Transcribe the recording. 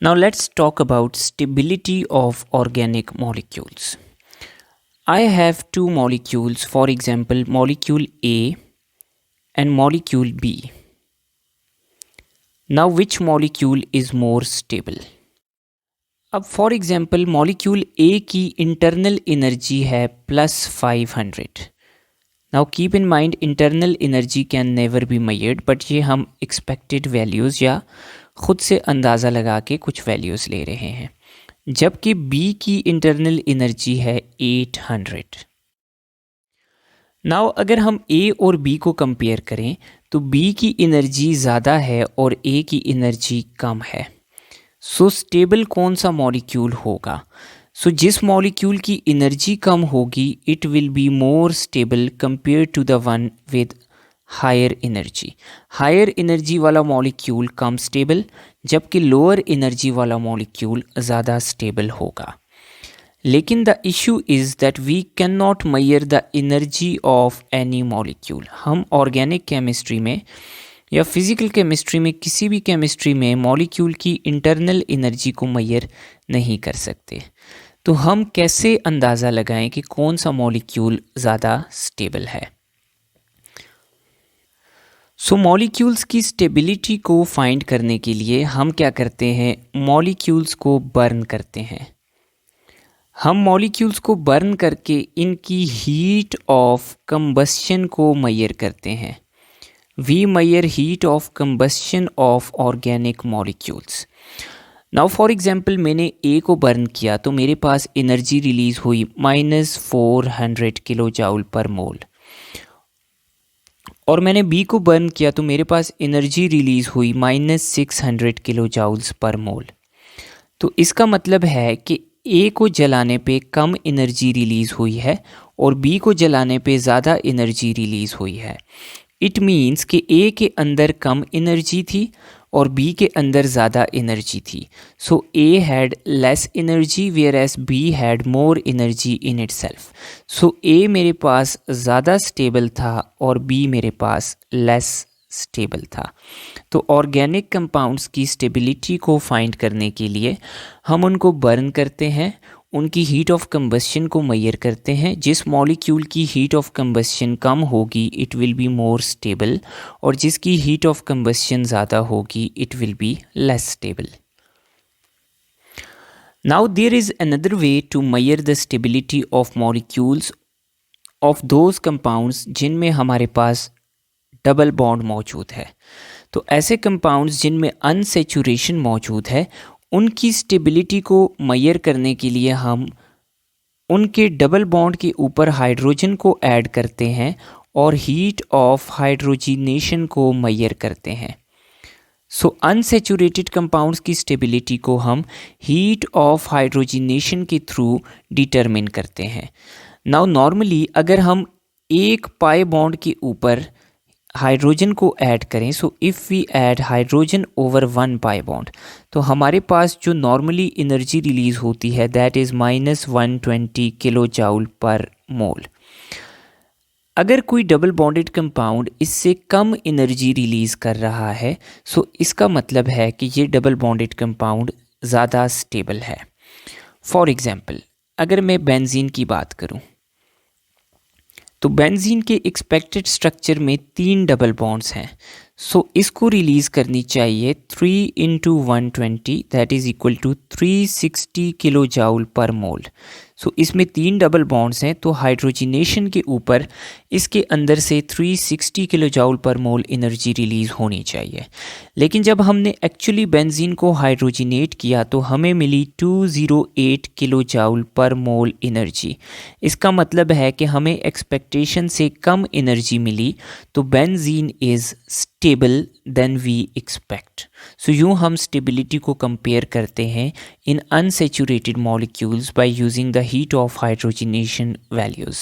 Now let's talk about stability of organic molecules. I have two molecules, for example, molecule A and molecule B. Now which molecule is more stable? अब for example molecule ए की internal energy है +500. Now keep in mind internal energy can never be measured, but ये हम expected values या ख़ुद से अंदाज़ा लगा के कुछ वैल्यूज़ ले रहे हैं. जबकि बी की इंटरनल एनर्जी है 800. नाउ अगर हम ए और बी को कंपेयर करें तो बी की एनर्जी ज़्यादा है और ए की एनर्जी कम है. सो स्टेबल कौन सा मॉलिक्यूल होगा? सो जिस मॉलिक्यूल की एनर्जी कम होगी it will be more stable compare to the one with higher energy. Higher energy वाला मॉलिक्यूल कम स्टेबल, जबकि लोअर एनर्जी वाला मॉलिक्यूल ज़्यादा स्टेबल होगा. लेकिन the issue is that we can not measure the energy of any molecule. हम organic chemistry में या फिज़िकल केमिस्ट्री में, किसी भी केमिस्ट्री में मॉलिक्यूल की इंटरनल एनर्जी को मेजर नहीं कर सकते. तो हम कैसे अंदाज़ा लगाएं कि कौन सा मॉलिक्यूल ज़्यादा स्टेबल है? सो मॉलिक्यूल्स की स्टेबिलिटी को फाइंड करने के लिए हम क्या करते हैं, मॉलिक्यूल्स को बर्न करते हैं. हम मॉलिक्यूल्स को बर्न करके इनकी हीट ऑफ कंबस्शन को मेजर करते हैं. We measure heat of combustion of organic molecules. Now for example मैंने ए को बर्न किया तो मेरे पास एनर्जी रिलीज़ हुई -400 किलो जाउल पर मोल, और मैंने बी को बर्न किया तो मेरे पास एनर्जी रिलीज़ हुई -600 किलो जाउल्स पर मोल. तो इसका मतलब है कि ए को जलाने पे कम एनर्जी रिलीज़ हुई है और बी को जलाने पे ज़्यादा एनर्जी रिलीज़ हुई है. इट मीन्स कि ए के अंदर कम एनर्जी थी और बी के अंदर ज़्यादा एनर्जी थी. So A had less energy whereas B had more energy in itself. So A मेरे पास ज़्यादा स्टेबल था और बी मेरे पास लेस स्टेबल था. तो ऑर्गेनिक कंपाउंड्स की स्टेबिलिटी को फाइंड करने के लिए हम उनको बर्न करते हैं, उनकी हीट ऑफ कंबस्शन को मेजर करते हैं. जिस मॉलिक्यूल की हीट ऑफ कंबस्शन कम होगी it will be more stable, और जिसकी हीट ऑफ कंबस्शन ज़्यादा होगी it will be less stable. Now there is another way to measure the stability of molecules of those compounds जिनमें हमारे पास double bond मौजूद है. तो ऐसे कंपाउंड्स जिनमें अनसेचुरेशन मौजूद है, उनकी स्टेबिलिटी को मेजर करने के लिए हम उनके डबल बॉन्ड के ऊपर हाइड्रोजन को ऐड करते हैं और हीट ऑफ हाइड्रोजिनेशन को मेजर करते हैं. सो अनसेचुरेटेड कंपाउंड्स की स्टेबिलिटी को हम हीट ऑफ हाइड्रोजिनेशन के थ्रू डिटरमिन करते हैं. नाउ नॉर्मली अगर हम एक पाई बॉन्ड के ऊपर हाइड्रोजन को ऐड करें, so if we add hydrogen over 1 pi bond, तो हमारे पास जो नॉर्मली एनर्जी रिलीज़ होती है that is -120 kilo joule per मोल. अगर कोई डबल बॉन्डेड कंपाउंड इससे कम एनर्जी रिलीज़ कर रहा है, सो इसका मतलब है कि ये डबल बॉन्डेड कंपाउंड ज़्यादा स्टेबल है. फॉर एग्ज़ाम्पल अगर मैं बेंजीन की बात करूं, तो बेंजीन के एक्सपेक्टेड स्ट्रक्चर में 3 डबल बॉन्ड्स हैं. सो इसको रिलीज़ करनी चाहिए 3 × 120 that is equal to 360 kilo joule per mole. सो इसमें 3 डबल बॉन्ड्स हैं, तो हाइड्रोजिनेशन के ऊपर इसके अंदर से 360 किलो जाउल पर मोल एनर्जी रिलीज़ होनी चाहिए. लेकिन जब हमने एक्चुअली बेंजीन को हाइड्रोजिनेट किया तो हमें मिली 208 किलो जाउल पर मोल एनर्जी. इसका मतलब है कि हमें एक्सपेक्टेशन से कम एनर्जी मिली, तो benzene is stable than we expect. So यूँ हम स्टेबिलिटी को कंपेयर करते हैं in unsaturated molecules by using the heat of hydrogenation values.